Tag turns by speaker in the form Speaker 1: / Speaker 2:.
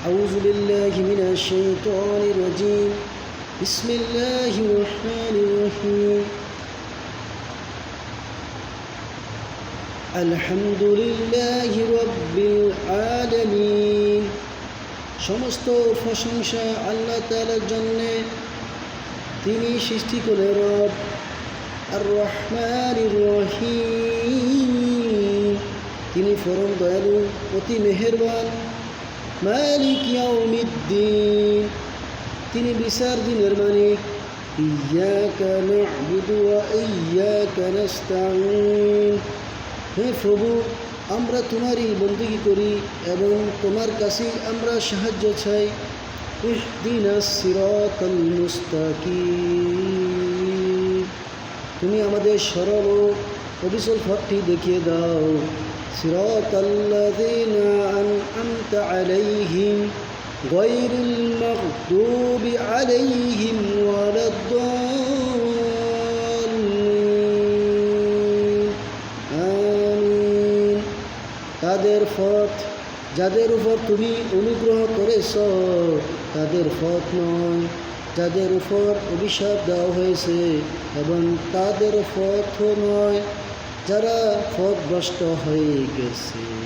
Speaker 1: أعوذ بالله من الشيطان الرجيم بسم الله الرحمن الرحيم الحمد لله رب العالمين সমস্ত প্রশংসা আল্লাহ তাআলার জন্য, তিনি সৃষ্টি করে রব। আর রহমানির রহিম, তিনি পরম দয়ালু, অতি মেহেরবান। মালিক ইয়াউমিদ্দিন, তিনি বিচার দিনের মালিক। ইয়্যাকা না'বুদু ওয়া ইয়্যাকা নাস্তাঈন, হে প্রভু, আমরা তোমারই বন্দেগী করি এবং তোমার কাছেই আমরা সাহায্য চাই। ইহদিনাস সিরাতাল মুস্তাকিম, তুমি আমাদের সরল ও অবিচল পথটি দেখিয়ে দাও। সিরাতাল্লাযীনা আন'আমতা আলাইহিম গায়রিল মাগদুবি আলাইহিম ওয়ালাদ-দাল্লিন। আমিন। তাদের পথ যাদের উপর তুমি অনুগ্রহ করেছ, তাদের পথ নয় যাদের উপর অভিশাপ দেওয়া হয়েছে, এবং তাদের পথও নয় যারা পথভ্রষ্ট হয়ে গেছে।